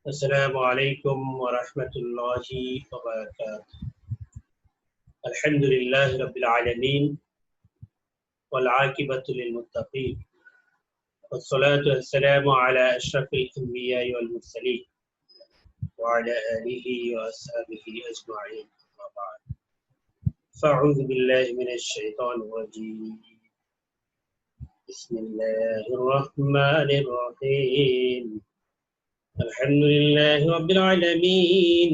السلام عليكم ورحمة الله وبركاته. الحمد لله رب العالمين والعاقبة للمتقين والصلاة والسلام على أشرف الأنبياء والمرسلين وعلى آله وأصحابه أجمعين. أما بعد فأعوذ بالله من الشيطان الرجيم. بسم الله الرحمن الرحيم. الحمد لله رب العالمين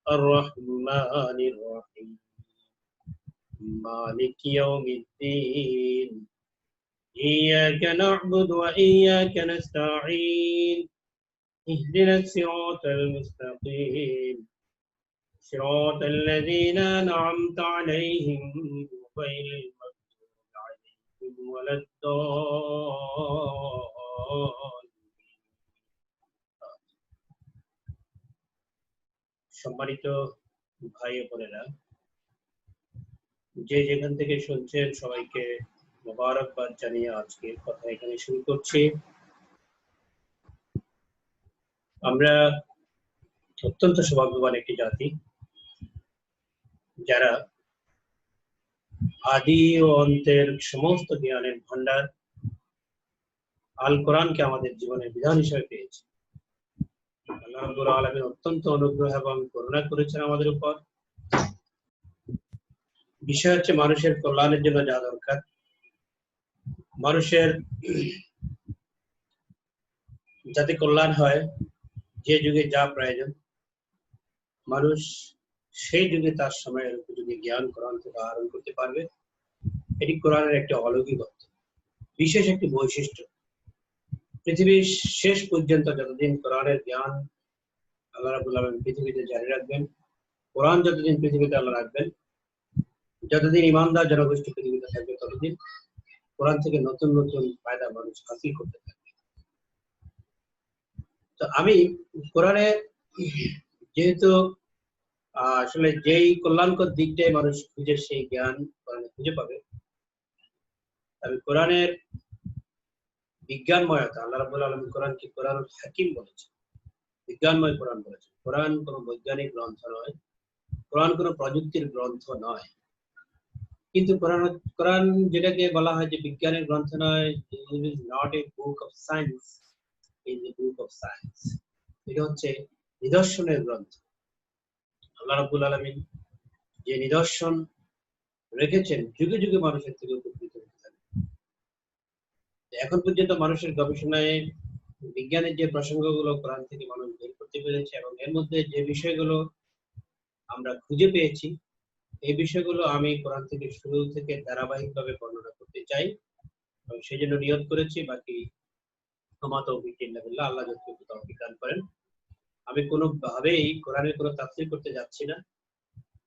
الرحمن الرحيم مالك يوم الدين إياك نعبد وإياك نستعين اهدنا الصراط المستقيم صراط الذين أنعمت عليهم غير المغضوب عليهم ولا الضالين. সম্মানিত ভাই ও বোনেরা, যে যেখান থেকে শুনছেন সবাইকে মোবারকবাদ জানিয়ে আজকের কথা এখানে শুরু করছি। আমরা অত্যন্ত সৌভাগ্যবান একটি জাতি, যারা আদি ও অন্তের সমস্ত জ্ঞানের ভান্ডার আল কোরআনকে আমাদের জীবনের বিধান হিসেবে পেয়েছি। আল্লাহ রাব্বুল আলামিন অত্যন্ত অনুগ্রহ এবং করুণা করেছেন আমাদের উপর। বিষয় হচ্ছে মানুষের কল্যাণের জন্য যা দরকার, মানুষের যাতে কল্যাণ হয়, যে যুগে যা প্রয়োজন, মানুষ সেই যুগে তার সময়ের উপযোগী জ্ঞান কোরআন থেকে আহরণ করতে পারবে। এটি কোরআনের একটি অলৌকিকত্ব, বিশেষ একটি বৈশিষ্ট্য। পৃথিবীর শেষ পর্যন্ত যতদিন কোরআনের জ্ঞান আল্লাহ রাব্বুল আলামিন পৃথিবীতে জারি রাখবেন, কোরআন যতদিন পৃথিবীতে আল্লাহ রাখবেন, যতদিন ইমানদার জনগোষ্ঠী পৃথিবীতে থাকবে, ততদিন কোরআন থেকে নতুন নতুন ফায়দা মানুষ হাসিল করতে থাকবে। তো আমি কোরআনে যেহেতু আসলে যেই কল্যাণকর দিকটাই মানুষ খুঁজে সেই জ্ঞান কোরআনে খুঁজে পাবে, আমি কোরআনের বিজ্ঞানময়তা, আল্লাহ রাব্বুল আলামিন কোরআনকে কোরআনুল হাকিম বলেছেন, বিজ্ঞানময় কোরআন বলেছেন। কোরআন কোনো বৈজ্ঞানিক গ্রন্থ নয়, কোরআন কোনো প্রযুক্তির গ্রন্থ নয়। কিন্তু কোরআন যেটাকে বলা হয় যে বিজ্ঞানের গ্রন্থ নয়, it is not a book of science, is a book of science. এটা হচ্ছে নিদর্শনের গ্রন্থ। আল্লাহ রাব্বুল আলামিন যে নিদর্শন রেখেছেন, যুগে যুগে মানুষের থেকে উপকৃত হতে থাকে। এখন পর্যন্ত মানুষের গবেষণায় বিজ্ঞানের যে প্রসঙ্গগুলো কোরআন থেকে মানুষ বের করতে পেরেছে, এবং এর মধ্যে যে বিষয়গুলো আমরা খুঁজে পেয়েছি, এই বিষয়গুলো আমি কোরআন থেকে শুরু থেকে ধারাবাহিকভাবে বর্ণনা করতে চাই, এবং সেই জন্য নিয়ত করেছি। বাকি ক্ষমা তৌফিক ইল্লাহ, আল্লাহ যতটুকু তৌফিক দান করেন। আমি কোনোভাবেই কোরআনের কোনো তাফসীর করতে যাচ্ছি না,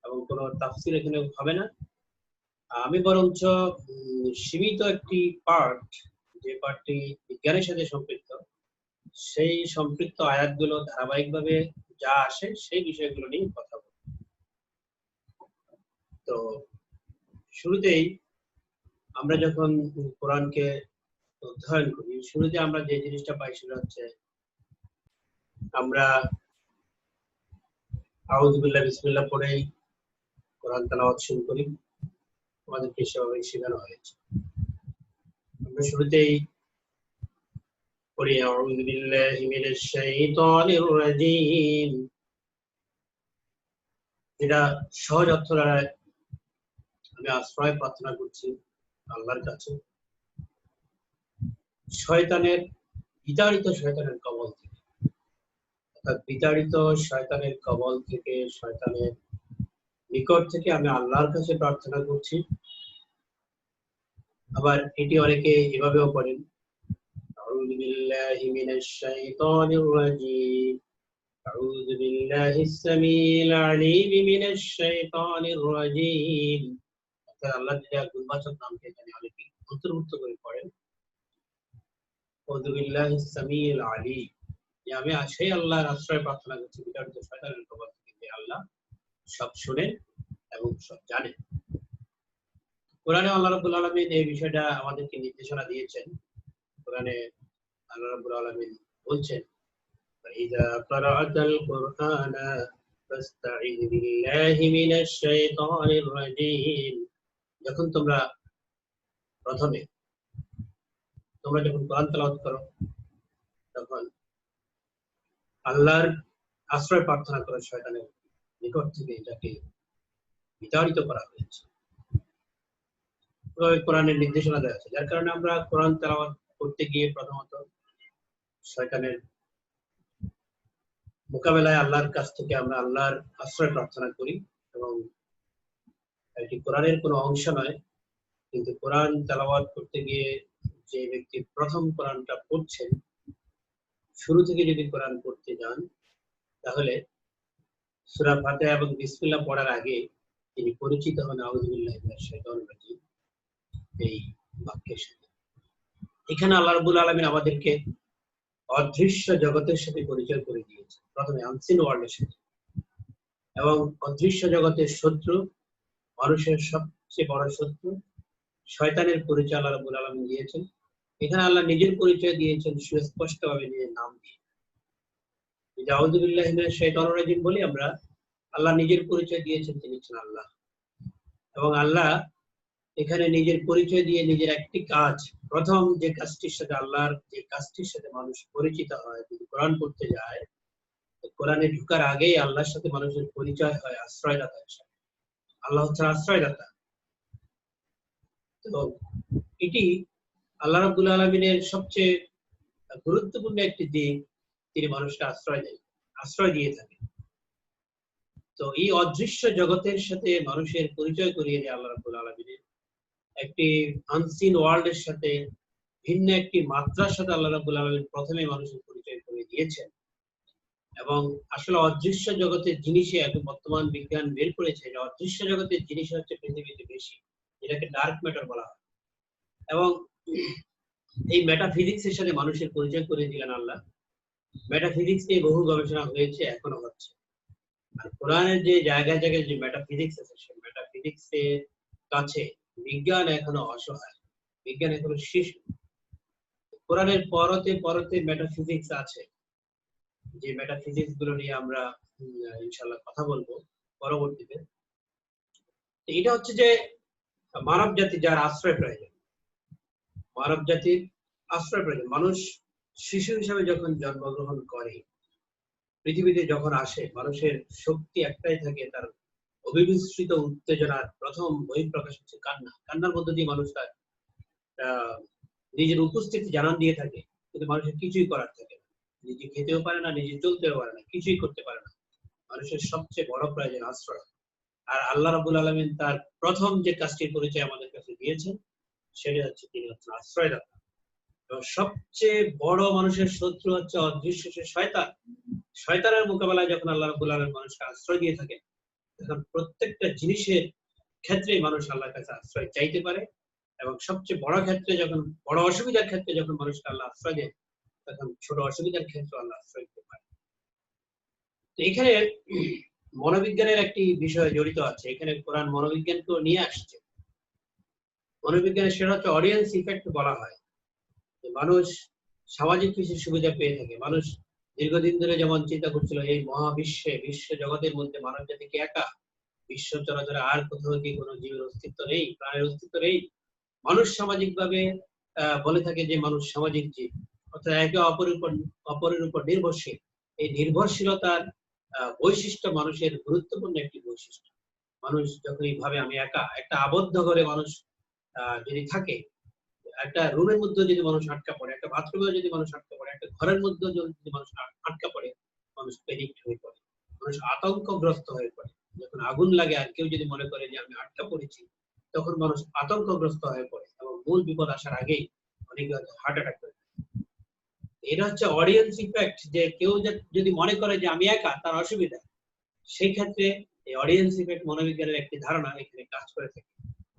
এবং কোনো তাফসীর এখানে হবে না। আমি বরঞ্চ সীমিত একটি পার্ট, যে পার্টটি বিজ্ঞানের সাথে সম্পৃক্ত, সেই সম্পৃক্ত আয়াতগুলো ধারাবাহিকভাবে যা আসে সেই বিষয়গুলো নিয়ে কথা বলব। তো শুরুতেই আমরা যখন কোরআনকে অধ্যয়ন করি, শুরুতে আমরা যে জিনিসটা পাই সেটা হচ্ছে আমরা আউযু বিল্লাহি বিসমিল্লাহ পড়েই কোরআন তেলাওয়াত শুরু করি। আমাদেরকে সেভাবে শেখানো হয়েছে। আমরা শুরুতেই পড়ি আউযু বিল্লাহি মিনাশ শাইতানির রাজীম। এটা সহজ অর্থে আমি আশ্রয় প্রার্থনা করছি আল্লাহর কাছে শয়তানের বিতাড়িত শয়তানের কবল থেকে, অর্থাৎ বিতাড়িত শয়তানের কবল থেকে, শয়তানের নিকট থেকে আমি আল্লাহর কাছে প্রার্থনা করছি। আবার এটি অনেকে এভাবেও পড়েন, আউযু বিল্লাহি মিনাশ শাইতানির রাজীম, আউযু বিল্লাহিস সামিউল আলীম মিনাশ শাইতানির রাজীম। অর্থাৎ আল্লাহ যে গুণবাচক নামকে এখানে অনেকে অন্তর্ভুক্ত করে পড়েন, আউযু বিল্লাহিস সামিউল আলীম, যে আমি সেই আল্লাহর আশ্রয় প্রার্থনা করছি বিতাড়িত শয়তানের কবল থেকে, যে আল্লাহ সব শুনেন এবং সব জানেন। কোরআনে আল্লাহ রাব্বুল আলামিন এই বিষয়টা আমাদেরকে নির্দেশনা দিয়েছেন। কোরআনে আল্লাহ রাব্বুল আলামিন বলছেন, فإذا قرأت القرآن فاستعذ بالله من الشيطان الرجيم। যখন তোমরা প্রথমে যখন কোরআন তেলাওয়াত করো তখন আল্লাহর আশ্রয় প্রার্থনা করো শয়তানের নিকট থেকে, যাকে বিতাড়িত করা হয়েছে। কোরআনের নির্দেশনা দেওয়া আছে, যার কারণে আমরা কোরআন তেলাওয়াত করতে গিয়ে প্রথমত শয়তানের মোকাবেলায় আল্লাহর কাছ থেকে আমরা আল্লাহর আশ্রয় প্রার্থনা করি। এবং এটি কোরআনের কোনো অংশ নয়, কিন্তু কোরআন তেলাওয়াত করতে গিয়ে যে ব্যক্তি প্রথম কোরআনটা পড়ছেন, শুরু থেকে যদি কোরআন পড়তে যান, তাহলে সূরা ফাতিহা এবং বিসমিল্লাহ পড়ার আগে তিনি পরিচিত হন আউযু বিল্লাহি মিনাশ শাইতানির রাজিম এই বাক্যের সাথে। এখানে আল্লাহ রাব্বুল আলামিন আমাদেরকে অদৃশ্য জগতের সাথে পরিচয় করে দিয়েছে, প্রথমে আনসিন ওয়ার্ল্ডের সাথে। এবং অদৃশ্য জগতের শত্রু, মানুষের সবচেয়ে বড় শত্রু শয়তানের পরিচয় আল্লাহ রাব্বুল আলামিন দিয়েছেন। এখানে আল্লাহ নিজের পরিচয় দিয়েছেন সুস্পষ্টভাবে নিজের নাম দিয়ে। আউযু বিল্লাহি মিনাশ শাইতানির রাজিম বলি আমরা, আল্লাহ নিজের পরিচয় দিয়েছেন, তিনি হচ্ছেন আল্লাহ। এবং আল্লাহ এখানে নিজের পরিচয় দিয়ে নিজের একটি কাজ, প্রথম যে কাজটির সাথে আল্লাহর যে কাজটির সাথে মানুষ পরিচিত হয় যদি কোরআন পড়তে যায়, কোরআনে ঢুকার আগেই আল্লাহর সাথে মানুষের পরিচয় হয় আশ্রয়দাতার সাথে। আল্লাহ হচ্ছে আশ্রয়দাতা। তো এটি আল্লাহ রাব্বুল আলামিনের সবচেয়ে গুরুত্বপূর্ণ একটি দিক, তিনি মানুষকে আশ্রয় দিয়ে থাকেন। তো এই অদৃশ্য জগতের সাথে মানুষের পরিচয় করিয়ে দেয় আল্লাহ রাব্বুল আলামিনের, একটি আনসিন ওয়ার্ল্ডের সাথে ভিন্ন একটি মাত্রার সাথে আল্লাহ রাব্বুল আলামিন প্রথমে মানুষের পরিচয় করে দিয়েছেন। এবং আসলে অদৃশ্য জগতের জিনিসে এখন বর্তমান বিজ্ঞান বের করেছে যে অদৃশ্য জগতের জিনিস হচ্ছে পৃথিবীতে বেশি, যেটাকে ডার্ক ম্যাটার বলা হয়। এবং এই মেটাফিজিক্সের সাথে মানুষের পরিচয় করে দিলেন আল্লাহ। মেটাফিজিক্স নিয়ে বহু গবেষণা হয়েছে, এখনো হচ্ছে। আর কোরআনের যে জায়গায় জায়গায় যে মেটাফিজিক্স আছে, সেই মেটাফিজিক্সের কাছে বিজ্ঞান এখনো অসহায়, বিজ্ঞান এখনো শিশু। কোরআনের পরতে পরতে মেটাফিজিক্স আছে, যে মেটাফিজিক্স গুলো নিয়ে আমরা ইনশাআল্লাহ কথা বলবো পরবর্তীতে। এটা হচ্ছে যে মানব জাতি যার আশ্রয় প্রয়োজন, মানব জাতির আশ্রয় প্রয়োজন। মানুষ শিশু হিসেবে যখন জন্মগ্রহণ করে, পৃথিবীতে যখন আসে, মানুষের শক্তি একটাই থাকে, তার অভিবিস্তৃত উত্তেজনার প্রথম বহিঃপ্রকাশ হচ্ছে কান্না। কান্নার মধ্য দিয়ে মানুষ তার নিজের উপস্থিতি জানান দিয়ে থাকে, কিন্তু মানুষের কিছুই করার থাকে না। নিজে খেতেও পারে না, নিজে চলতেও পারে না, কিছুই করতে পারে না। মানুষের সবচেয়ে বড় প্রয়োজন আশ্রয়। আর আল্লাহ রাব্বুল আলামিন তার প্রথম যে কাজটির পরিচয় আমাদের কাছে দিয়েছেন, সেটা হচ্ছে তিনি হচ্ছেন আশ্রয়দাতা। সবচেয়ে বড় মানুষের শত্রু হচ্ছে অদৃশ্য সে শয়তান। শয়তানের মোকাবেলায় যখন আল্লাহ রাব্বুল আলামিন মানুষকে আশ্রয় দিয়ে থাকেন, তখন প্রত্যেকটা জিনিসের ক্ষেত্রে মানুষ আল্লাহর কাছে আশ্রয় চাইতে পারে। এবং সবচেয়ে বড় ক্ষেত্রে, যখন বড় অসুবিধার ক্ষেত্রে যখন মানুষকে আল্লাহ আশ্রয় দেন, তখন ছোট অসুবিধার ক্ষেত্রে আল্লাহ আশ্রয় দিতে পারে। তো এখানে মনোবিজ্ঞানের একটি বিষয় জড়িত আছে। এখানে কোরআন মনোবিজ্ঞানকেও নিয়ে আসছে। মনোবিজ্ঞানের সেটা হচ্ছে অডিয়েন্স ইফেক্ট বলা হয়। মানুষ সামাজিক কিছু সুবিধা পেয়ে থাকে। মানুষ দীর্ঘদিন ধরে যেমন চিন্তা করছিল এই মহাবিশ্বে, বিশ্ব জগতের মধ্যে মানব জাতি কি একা, বিশ্ব চরাচরে আর কোথাও কি কোনো জীবের অস্তিত্ব নেই, প্রাণের অস্তিত্ব নেই। মানুষ সামাজিক ভাবে বলে থাকে যে মানুষ সামাজিক জীব, অর্থাৎ একে অপরের উপর নির্ভরশীল। এই নির্ভরশীলতার বৈশিষ্ট্য মানুষের গুরুত্বপূর্ণ একটি বৈশিষ্ট্য। মানুষ যখন এইভাবে আমি একা, একটা আবদ্ধ ঘরে মানুষ যদি থাকে, একটা রুমের মধ্যে যদি মানুষ আটকা পড়ে, একটা বাথরুমে যদি মানুষ আটকা পড়ে, একটা ঘরের মধ্যে যদি মানুষ আটকা পড়ে, মানুষ প্যানিকড হয়ে পড়ে, মানুষ আতঙ্কগ্রস্ত হয়ে পড়ে। যখন আগুন লাগে আর কেউ যদি মনে করে যে আমি আটকা পড়েছি, তখন মানুষ আতঙ্কগ্রস্ত হয়ে পড়ে এবং মূল বিপদ আসার আগেই অনেকে হার্ট অ্যাটাক করে। এটা হচ্ছে অডিয়েন্স ইফেক্ট, যে কেউ যদি মনে করে যে আমি একা, তার অসুবিধা। সেই ক্ষেত্রে এই অডিয়েন্স ইফেক্ট মনোবিজ্ঞানের একটি ধারণা এখানে কাজ করে থাকে।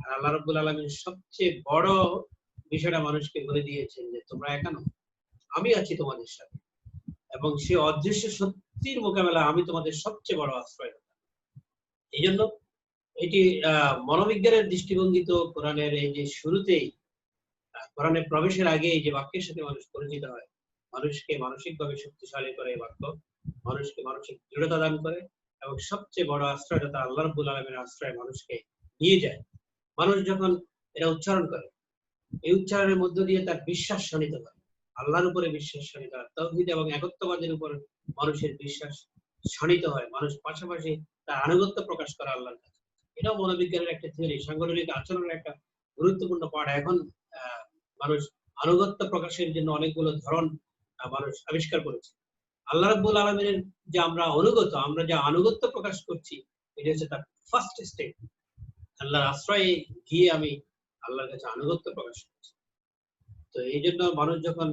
আর আল্লাহ রাব্বুল আলামিন সবচেয়ে বড় বিষয়টা মানুষকে বলে দিয়েছেন যে তোমরা একা নও, আমি আছি তোমাদের সাথে। এবং সে অদৃশ্য শক্তির মোকাবেলা আমি তোমাদের সবচেয়ে বড় আশ্রয়। এই জন্য এটি মনোবিজ্ঞানের দৃষ্টিভঙ্গি তো কোরআনের এই যে শুরুতেই, কোরআনে প্রবেশের আগে এই যে বাক্যের সাথে মানুষ পরিচিত হয়, মানুষকে মানসিকভাবে শক্তিশালী করে এই বাক্য, মানুষকে মানসিক দৃঢ়তা দান করে, এবং সবচেয়ে বড় আশ্রয়দাতা আল্লাহ রাব্বুল আলামিনের আশ্রয় মানুষকে নিয়ে যায়। মানুষ যখন এটা উচ্চারণ করে, এই উচ্চারণের মধ্য দিয়ে তার বিশ্বাস শানিত হয়, আল্লাহর উপরে বিশ্বাস শানিত হয়, তাওহীদ এবং একত্ববাদের উপর মানুষের বিশ্বাস শানিত হয়, মানুষ পাশাপাশি তার আনুগত্য প্রকাশ করে আল্লাহর কাছে। এটাও মনোবিজ্ঞানের একটা থিওরি, সাংগঠনিক আচরণের একটা গুরুত্বপূর্ণ পার্ট। এখন মানুষ আনুগত্য প্রকাশের জন্য অনেকগুলো ধরন মানুষ আবিষ্কার করেছে। আল্লাহ রাব্বুল আলামিনের যে আমরা অনুগত, আমরা যে আনুগত্য প্রকাশ করছি, এটা হচ্ছে তার ফার্স্ট স্টেপ। আল্লাহর আশ্রয়ে গিয়ে আমি আল্লাহর কাছে আনুগত্য প্রকাশ করছি। তো এই জন্য মানুষ যখন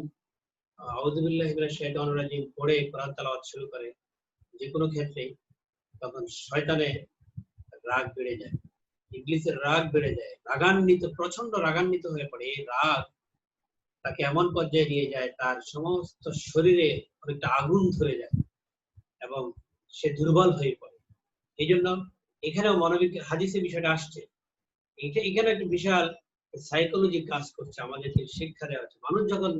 আউযু বিল্লাহি মিনাশ শাইতানির রাজিম পড়ে কোরআন তেলাওয়াত শুরু করে যে কোনো ক্ষেত্রে, তখন শয়তানের রাগ বেড়ে যায়, ইবলিসের রাগ বেড়ে যায়, রাগান্বিত, প্রচন্ড রাগান্বিত হয়ে পড়ে। এই রাগ তাকে এমন পর্যায়ে নিয়ে যায়, তার সমস্ত শরীরে অনেকটা আগুন ধরে যায় এবং সে দুর্বল হয়ে পড়ে। এই জন্য এখানেও মানবিক হাদিসে বিষয়টা আসছে। এখানে একটা বিশাল সাইকোলজি কাজ করছে, আমাদেরকে শিক্ষা দেওয়া হচ্ছে। মানুষ যখন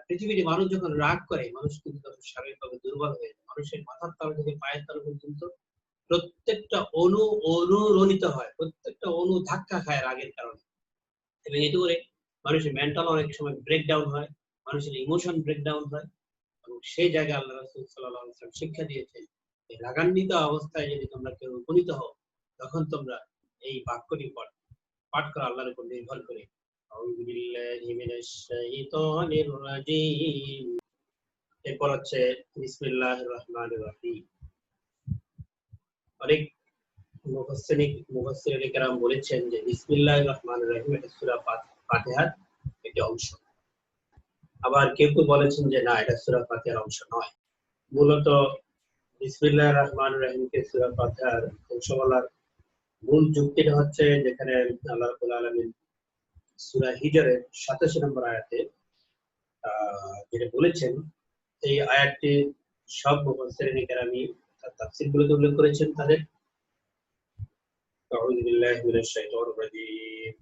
পৃথিবীতে মানুষ যখন রাগ করে, মানুষ কিন্তু তখন শারীরিকভাবে দুর্বল হয়ে যায়। মানুষের মাথার তালু থেকে পায়ের তালু পর্যন্ত প্রত্যেকটা অনুরণিত হয়, প্রত্যেকটা অনু ধাক্কা খায় রাগের কারণে। এবং এতে করে মানুষের মেন্টাল অনেক সময় ব্রেকডাউন হয়, মানুষের ইমোশন ব্রেকডাউন হয়। এবং সেই জায়গায় আল্লাহ রাসূল সাল্লাল্লাহু আলাইহি ওয়াসাল্লাম শিক্ষা দিয়েছেন, এই রাগান্বিত অবস্থায় যদি তোমরা কেউ উপনীত হও, তখন তোমরা এই বাক্যটি পাঠ করো আল্লাহর উপর নির্ভর করে, আউযু বিল্লাহি মিনাশ শাইতানির রাজীম। এরপর হচ্ছে বিসমিল্লাহির রহমানির রহিম। অনেক মুফাসসিরিন কেরাম বলেছেন যে বিসমিল্লাহির রহমানির রহিম এটা সূরা ফাতিহার একটি অংশ। আবার কেউ কেউ বলেছেন যে না, এটা সূরা ফাতিহার অংশ নয়। মূলত বিসমিল্লাহির রহমানির রহিমকে সূরা ফাতিহার অংশ বলার মূল যুক্তিটা হচ্ছে, যেখানে আল্লাহ রাব্বুল আলামিন সূরা হিজরের ৮৭ নম্বর আয়াতে যেটা বলেছেন, এই আয়াতটি সব মুফাসসিরিন কেরামী তার তাফসীরগুলোতে উল্লেখ করেছেন তাদের। আউযু বিল্লাহি মিনাশ শাইতানির রাজীম।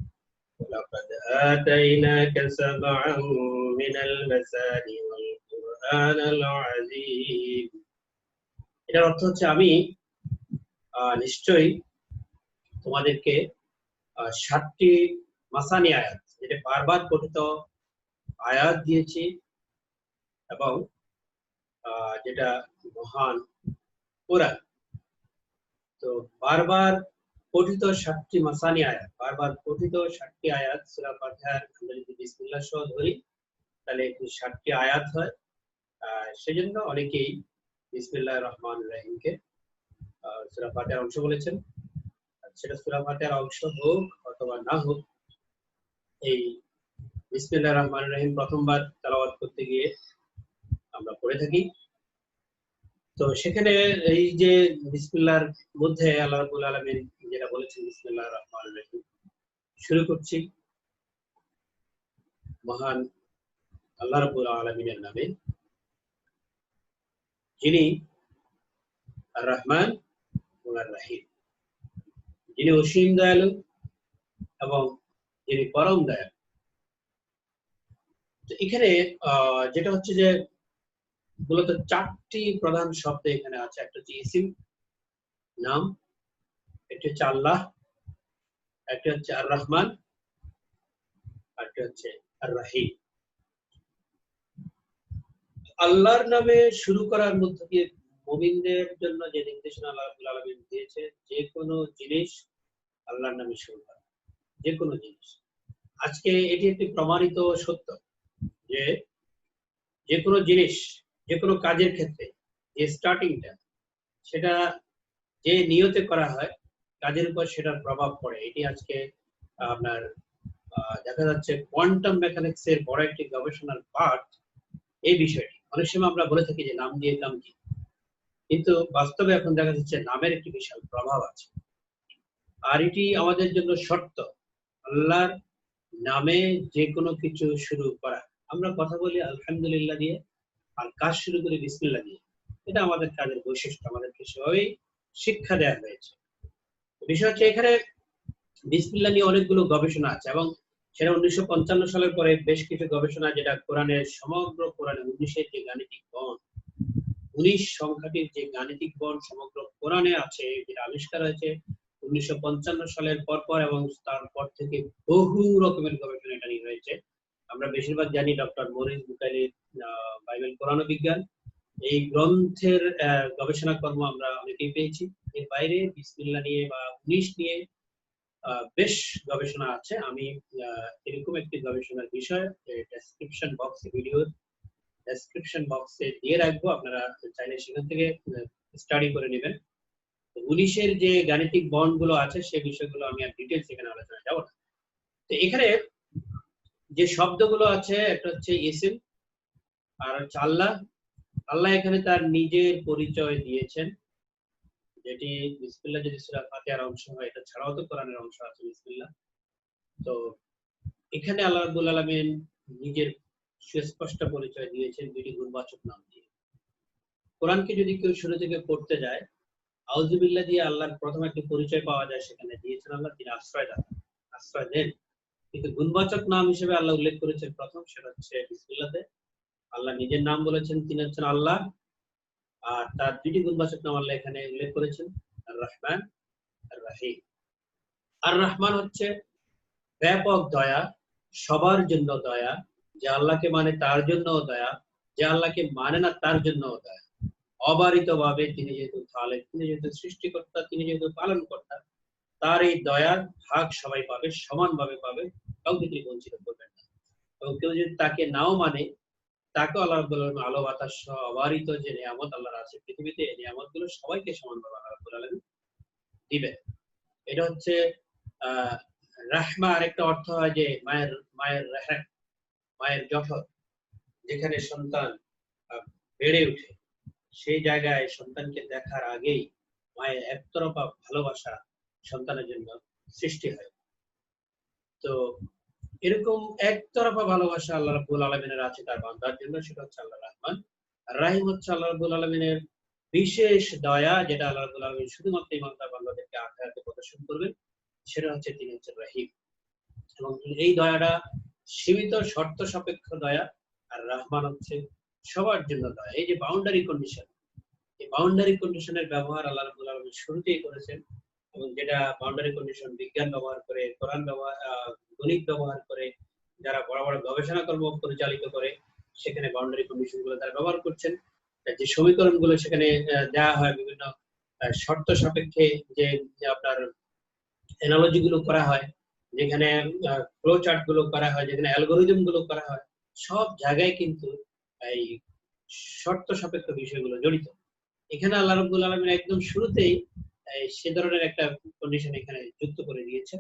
ولقد آتيناك سبعا من المثاني والقرآن العظيم। এটার অর্থ হচ্ছে আমি নিশ্চয়ই তোমাদেরকে ৭টি মাসানি আয়াত, যেটা বারবার পঠিত আয়াত দিয়েছি, এবং যেটা মহান কোরআন। তো বারবার পঠিত ৭টি মাসানি আয়াত, বারবার পঠিত ৭টি আয়াত সূরা ফাতিহার আমরা যদি বিসমিল্লাহ সহ ধরি, তাহলে এটি ৭টি আয়াত হয়। সেজন্য অনেকেই বিসমিল্লাহির রহমানির রহিমকে সূরা ফাতিহার অংশ বলেছেন। সেটা সূরা ফাতিহার অংশ হোক অথবা না হোক, এই বিসমিল্লাহির রহমানির রহিম প্রথমবার তেলাওয়াত করতে গিয়ে আমরা পড়ে থাকি। তো সেখানে এই যে বিসমিল্লাহর মধ্যে আল্লাহ রাব্বুল আলামিন যেটা বলেছেন, বিসমিল্লাহির রহমানির রহিম, শুরু করছি মহান আল্লাহ রাব্বুল আলামিনের নামে, যিনি আর রহমান ও আর রহিম, যিনি অসীম দয়ালু এবং যিনি পরম দয়ালু। তো এখানে যেটা হচ্ছে যে মূলত ৪টি প্রধান শব্দ এখানে আছে। একটা হচ্ছে ইসিম, নাম, একটা হচ্ছে আল্লাহ, একটা হচ্ছে আর রহমান, আর একটা হচ্ছে আর রহিম। আল্লাহর নামে শুরু করার মধ্যে দিয়ে মুমিনদের জন্য যে নির্দেশনা আল্লাহ রাব্বুল আলামিন দিয়েছে, যে কোনো জিনিস আল্লাহর নামে শুরু করা, যে কোনো জিনিস। আজকে এটি একটি প্রমাণিত সত্য যে যে কোনো জিনিস, যে কোনো কাজের ক্ষেত্রে যে স্টার্টিংটা, সেটা যে নিয়তে করা হয়, কাজের উপর সেটার প্রভাব পড়ে। এটি আজকে আপনার দেখা যাচ্ছে কোয়ান্টাম মেকানিক্স এর বড় একটি গবেষণার পার্ট এই বিষয়টি। অনেক সময় আমরা বলে থাকি যে নাম দিয়ে কাম কি, কিন্তু বাস্তবে এখন দেখা যাচ্ছে নামের একটি বিশাল প্রভাব আছে। আর এটি আমাদের জন্য শর্ত, আল্লাহর নামে যে কোনো কিছু শুরু করা। আমরা কথা বলি আলহামদুলিল্লাহ দিয়ে, আর কাজ শুরু করি বিসমিল্লাহ দিয়ে। এটা আমাদের কাজের বৈশিষ্ট্য, আমাদেরকে সবাই শিক্ষা দেওয়া হয়েছে। বিষয় হচ্ছে এখানে বিসমিল্লাহ নিয়ে অনেকগুলো গবেষণা আছে, এবং সেটা 1955 সালের পরে বেশ কিছু গবেষণা, যেটা কোরআনের সমগ্র কোরআনে 19-এর যে গাণিতিক বন্ড, 19 সংখ্যাটির যে গাণিতিক বন্ড সমগ্র কোরআনে আছে, যেটা আবিষ্কার হয়েছে 1955 সালের পর এবং তারপর থেকে বহু রকমের গবেষণা এটা নিয়ে হয়েছে। আমরা বেশিরভাগ জানি ডক্টর মরিস বুখারীর বাইবেল কোরআন ও বিজ্ঞান, এই গ্রন্থের গবেষণা কর্ম আমরা অনেকেই পেয়েছি। এর বাইরে বিসমিল্লাহ নিয়ে বা 19 নিয়ে বেশ গবেষণা আছে। আমি এরকম একটি গবেষণার বিষয় ডেসক্রিপশন বক্সে, ভিডিও ডেসক্রিপশন বক্সে দিয়ে রাখবো, আপনারা চাইলে সেখান থেকে স্টাডি করে নেবেন। 19-এর যে গাণিতিক বন্ড গুলো আছে সে বিষয়গুলো আমি আর ডিটেইলস এখানে আলোচনা যাব না। তো এখানে যে শব্দগুলো আছে, একটা হচ্ছে ইসিম আর হচ্ছে আল্লাহ। আল্লাহ এখানে তার নিজের পরিচয় দিয়েছেন, যেটি বিসমিল্লাহ যদি সূরা ফাতিহার অংশ হয়, এটা ছাড়াও তো কোরআনের অংশ আছে বিসমিল্লাহ। তো এখানে আল্লাহ রাব্বুল আলামিন নিজের সুস্পষ্ট পরিচয় দিয়েছেন দুটি গুণবাচক নাম দিয়ে। কোরআনকে যদি কেউ শুরু থেকে পড়তে যায়, আউযুবিল্লাহ দিয়ে আল্লাহর প্রথম একটি পরিচয় পাওয়া যায়, সেখানে দিয়েছেন আল্লাহ তিনি আশ্রয়দাতা, আশ্রয় দেন। কিন্তু গুণবাচক নাম হিসেবে আল্লাহ উল্লেখ করেছেন প্রথম, সেটা হচ্ছে বিসমিল্লাহতে। আল্লাহ নিজের নাম বলেছেন, তিনি হচ্ছেন আল্লাহ, আর তার দুটি গুণবাচক নাম আল্লাহ এখানে উল্লেখ করেছেন, আর রহমান আর রাহিম। আর রহমান হচ্ছে ব্যাপক দয়া, সবার জন্য দয়া, যে আল্লাহকে মানে তার জন্য দয়া, যে আল্লাহকে মানে না তার জন্য দয়া। অবারিত ভাবে তিনি যেহেতু খালেক, তিনি যেহেতু সৃষ্টিকর্তা, তিনি যেহেতু পালন কর্তা, তার এই দয়ার ভাগ সবাই পাবে, সমানভাবে পাবে, কাউকে তিনি বঞ্চিত করবেন না। এবং কেউ যদি তাকে নাও মানে, তাকে আল্লাহ রাব্বুল আলামিন আলো বাতাস সহ অবারিত যে নিয়ামত আল্লাহর আছে পৃথিবীতে, এই নিয়ামত গুলো সবাইকে সমানভাবে আল্লাহ রাব্বুল আলামিন দিবেন। এটা হচ্ছে রাহমা। আরেকটা অর্থ হয় যে মায়ের মায়ের রেহেম, মায়ের জঠর, যেখানে সন্তান বেড়ে ওঠে, সেই জায়গায় সন্তানকে দেখার আগেই মায়ের একতরফা ভালোবাসা সন্তানের জন্য সৃষ্টি হয়। তো এরকম একতরফা ভালোবাসা আল্লাহ রাব্বুল আলামিনের আছে তার বান্দার জন্য, সেটা হচ্ছে আল্লাহ রহমান। আর রাহিম হচ্ছে আল্লাহ রাব্বুল আলামিনের বিশেষ দয়া, যেটা আল্লাহ রাব্বুল আলামিন শুধুমাত্র ইমানদার বান্দাদেরকে আখিরাতে প্রদর্শন করবেন, সেটা হচ্ছে তিনি হচ্ছেন রাহিম। এবং এই দয়াটা সীমিত শর্ত সাপেক্ষ দয়া, আর রহমান হচ্ছে সবার জন্য দয়া। এই যে বাউন্ডারি কন্ডিশন, এই বাউন্ডারি কন্ডিশনের ব্যবহার আল্লাহ রাব্বুল আলামিন শুরুতেই করেছেন, এবং যেটা বাউন্ডারি কন্ডিশন বিজ্ঞান ব্যবহার করে, কোরআন ব্যবহার, গণিত ব্যবহার করে, যারা বড় বড় গবেষণা কর্ম পরিচালিত করে, সেখানে বাউন্ডারি কন্ডিশন গুলো তারা ব্যবহার করছেন। যে সমীকরণ গুলো সেখানে দেওয়া হয় বিভিন্ন শর্ত সাপেক্ষে, যে আপনার অ্যানালজি গুলো করা হয়, যেখানে ফ্লো চার্ট গুলো করা হয়, যেখানে অ্যালগোরিদম গুলো করা হয়, সব জায়গায় কিন্তু এই শর্ত সাপেক্ষ বিষয়গুলো জড়িত। এখানে আল্লাহ রাব্বুল আলামিন একদম শুরুতেই সে ধরনের একটা কন্ডিশন এখানে যুক্ত করে দিয়েছে।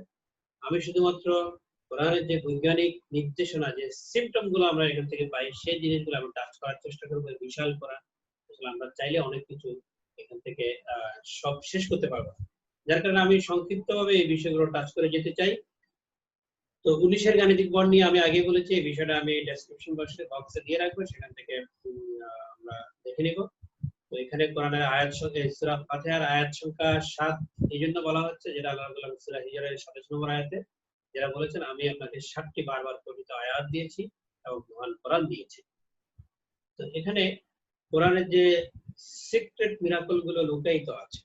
আমি শুধুমাত্র কোরআনের যে বৈজ্ঞানিক নির্দেশনা, যে সিম্পটম গুলো আমরা এখান থেকে পাই, সেই জিনিসগুলো আমি টাচ করার চেষ্টা করবো। বিশাল করা আসলে আমরা চাইলে অনেক কিছু এখান থেকে সব শেষ করতে পারবো, যার কারণে আমি সংক্ষিপ্তভাবে এই বিষয়গুলো টাচ করে যেতে চাই। তো 19-এর গাণিতিক বন্ড নিয়ে আমি আগে বলেছি, এই বিষয়টা আমি ডেসক্রিপশন বক্সে দিয়ে রাখবো, সেখান থেকে আমরা দেখে নিব। তো এখানে কোরআনের আয়াত সংখ্যা, সূরা ফাতিহার আয়াত সংখ্যা 7 এই জন্য বলা হচ্ছে, যেটা আল্লাহ রাব্বুল আলামিন সূরা হিজরের 27 নম্বর আয়াতে যারা বলেছেন, আমি আপনাকে 7টি বারবার পঠিত আয়াত দিয়েছি এবং মহান কোরআন দিয়েছি। তো এখানে কোরআনের যে সিক্রেট মিরাকল গুলো লুকায়িত আছে,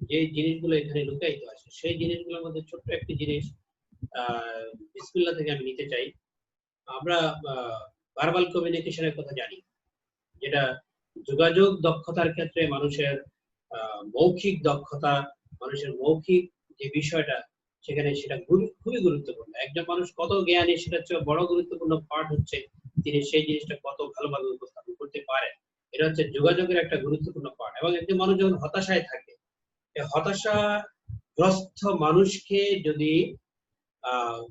যে জিনিসগুলো এখানে লুকায়িত আছে, সেই জিনিসগুলোর মধ্যে ছোট্ট একটি জিনিস বিসমিল্লাহ থেকে আমি নিতে চাই। আমরা ভার্বাল কমিউনিকেশনের কথা জানি, যেটা যোগাযোগ দক্ষতার ক্ষেত্রে মানুষের মৌখিক দক্ষতা, মানুষের মৌখিক যে বিষয়টা, সেখানে সেটা খুবই গুরুত্বপূর্ণ। একজন মানুষ কত জ্ঞানী, সেটা হচ্ছে বড় গুরুত্বপূর্ণ পার্ট হচ্ছে তিনি সেই জিনিসটা কত ভালোভাবে উপস্থাপন করতে পারেন। এটা হচ্ছে যোগাযোগের একটা গুরুত্বপূর্ণ পার্ট। এবং একজন মানুষ যখন হতাশায় থাকে, হতাশাগ্রস্ত মানুষকে যদি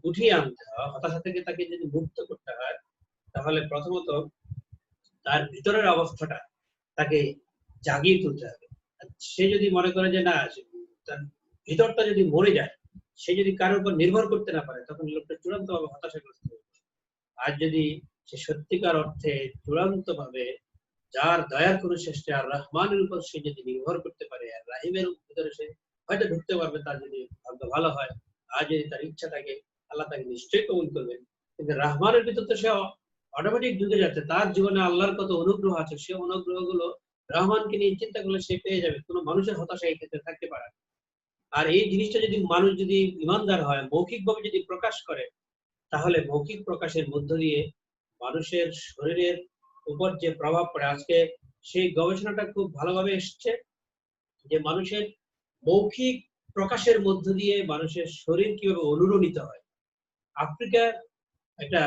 উঠিয়ে আনতে হয়, হতাশা থেকে তাকে যদি মুক্ত করতে হয়, তাহলে প্রথমত তার ভিতরের অবস্থাটা তাকে জাগিয়ে তুলতে হবে। সে যদি মনে করে যে না, তার ভিতরটা যদি মরে যায়, সে যদি কারোর উপর নির্ভর করতে না পারে, তখন লোকটা চূড়ান্ত ভাবে হতাশাগ্রস্ত হবে। আর যদি সে সত্যিকার অর্থে চূড়ান্ত ভাবে যার দয়ার কোনো শেষে আর রহমানের উপর সে যদি নির্ভর করতে পারে, আর রাহিমের ভিতরে সে হয়তো ঢুকতে পারবে, তার যদি ভাগ্য ভালো হয়। আর যদি তার ইচ্ছা থাকে আল্লাহ তাকে নিশ্চয়ই কবুল করবেন। কিন্তু রহমানের ভিতর তো সে অটোমেটিক ঢুকে যাচ্ছে, তার জীবনে আল্লাহর কত অনুগ্রহ আছে, সে অনুগ্রহগুলো রহমানকে নিয়ে চিন্তা করলে সে পেয়ে যাবে। কোনো মানুষের হতাশা এই ক্ষেত্রে থাকতে পারে না। আর এই জিনিসটা যদি মানুষ যদি ইমানদার হয়, মৌখিকভাবে যদি প্রকাশ করে, তাহলে মৌখিক প্রকাশের মধ্য দিয়ে মানুষের শরীরের উপর যে প্রভাব পড়ে, আজকে সেই গবেষণাটা খুব ভালোভাবে এসছে যে মানুষের মৌখিক প্রকাশের মধ্য দিয়ে মানুষের শরীর কিভাবে অনুরণিত হয়। আফ্রিকার একটা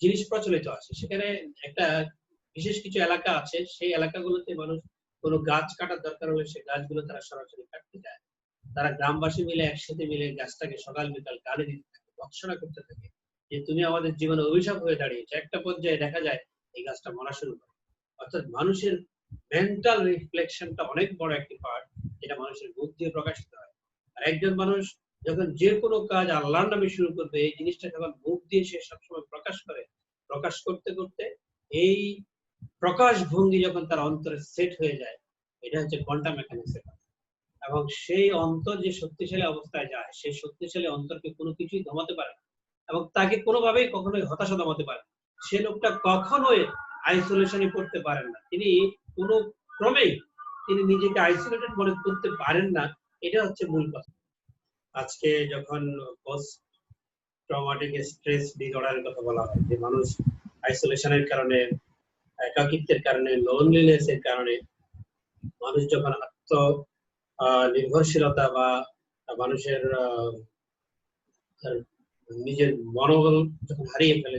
জিনিস প্রচলিত আছে, সেখানে একটা বিশেষ কিছু এলাকা আছে, সেই এলাকাগুলোতে মানুষ কোনো গাছ কাটার দরকার হলে সে গাছগুলো তারা সরাসরি কাটতে যায়। তারা গ্রামবাসী মিলে একসাথে মিলে গাছটাকে সকাল বিকাল গালি দিতে থাকে, ভৎসনা করতে থাকে যে তুমি আমাদের জীবনে অভিশাপ হয়ে দাঁড়িয়েছে। একটা পর্যায়ে দেখা যায় এই গাছটা মরা শুরু করে। অর্থাৎ মানুষের মেন্টাল রিফ্লেকশনটা অনেক বড় একটি পার্ট, যেটা মানুষের মুখ দিয়ে প্রকাশিত হয়। আর একজন মানুষ যখন যে কোনো কাজ আল্লাহর নামে শুরু করবে, এই জিনিসটা যখন মুখ দিয়ে সে সবসময় প্রকাশ করে, প্রকাশ করতে করতে এই প্রকাশ ভঙ্গি যখন তার অন্তরে সেট হয়ে যায়, এটা হচ্ছে কোয়ান্টাম মেকানিক্সের কাজ। এবং সেই অন্তর যে শক্তিশালী অবস্থায় যায়, সেই শক্তিশালী অন্তরকে কোনো কিছুই দমাতে পারে না, এবং তাকে কোনোভাবেই কখনোই হতাশা দমাতে পারে না। সে লোকটা কখনোই আইসোলেশনে পড়তে পারেন না, তিনি কোনো ক্রমেই তিনি নিজেকে আইসোলেটেড মনে করতে পারেন না। এটা হচ্ছে মূল কথা। আজকে যখন পোস্ট ট্রমাটিক স্ট্রেস ডিসঅর্ডারের কথা বলা হয়, যে মানুষ আইসোলেশনের কারণে, একাকিত্বের কারণে, লোনলিনেস এর কারণে মানুষ যখন আত্ম নির্ভরশীলতা বা মানুষের নিজের মনোবল যখন হারিয়ে ফেলে,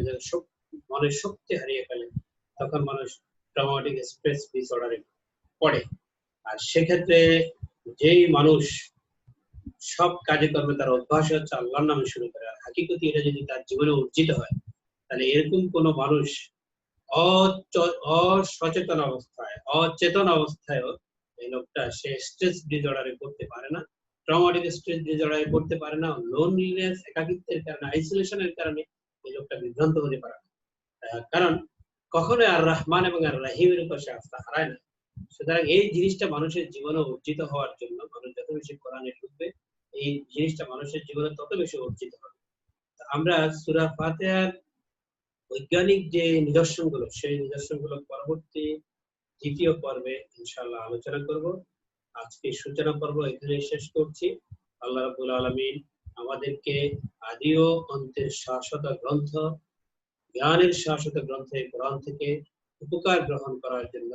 মনের শক্তি হারিয়ে ফেলে, তখন মানুষ ট্রমাটিক স্ট্রেস ডিসঅর্ডারে পড়ে। আর সেক্ষেত্রে যেই মানুষ সব কাজে কর্মে তার অভ্যাস হচ্ছে আল্লাহর নামে শুরু করে, আর হাকিকতি এটা যদি তার জীবনে অর্জিত হয়, তাহলে এরকম কোন মানুষ অসচেতন অবস্থায়, অচেতন অবস্থায়ও এই লোকটা সে স্ট্রেস ডিসঅর্ডারে পড়তে পারে না, ট্রমাটিক স্ট্রেস ডিসঅর্ডারে পড়তে পারে না, লোনলিনেস একাকিত্বের কারণে, আইসোলেশনের কারণে এই লোকটা বিভ্রান্ত হতে পারে না। কারণ কখনো আর রহমান এবং আর রাহিমের উপর সে আস্থা হারায় না। সুতরাং এই জিনিসটা মানুষের জীবনে অর্জিত হওয়ার জন্য মানুষ যত বেশি কোরআনে ঢুকবে, এই জিনিসটা মানুষের জীবনে তত বেশি অর্জিত হবে। আমরা সূরা ফাতিহার বৈজ্ঞানিক যে নিদর্শনগুলো, সেই নিদর্শনগুলো পরবর্তী দ্বিতীয় পর্বে ইনশাআল্লাহ আলোচনা করব। আজকে সূচনা পর্ব এখানে শেষ করছি। আল্লাহ রাব্বুল আলামিন আমাদেরকে আদি ও অন্তের শাশ্বত গ্রন্থ, জ্ঞানের শাশ্বত গ্রন্থে কোরআন থেকে উপকার গ্রহণ করার জন্য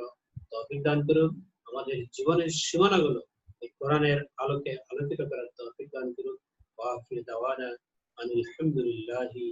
তৌফিক দান করুন। আমাদের জীবনের সীমানাগুলো এই কোরআনের আলোকে আলোকিত করার তৌফিক দান করুন। ওয়া আখিরু দাওয়ানা আনিল হামদুলিল্লাহি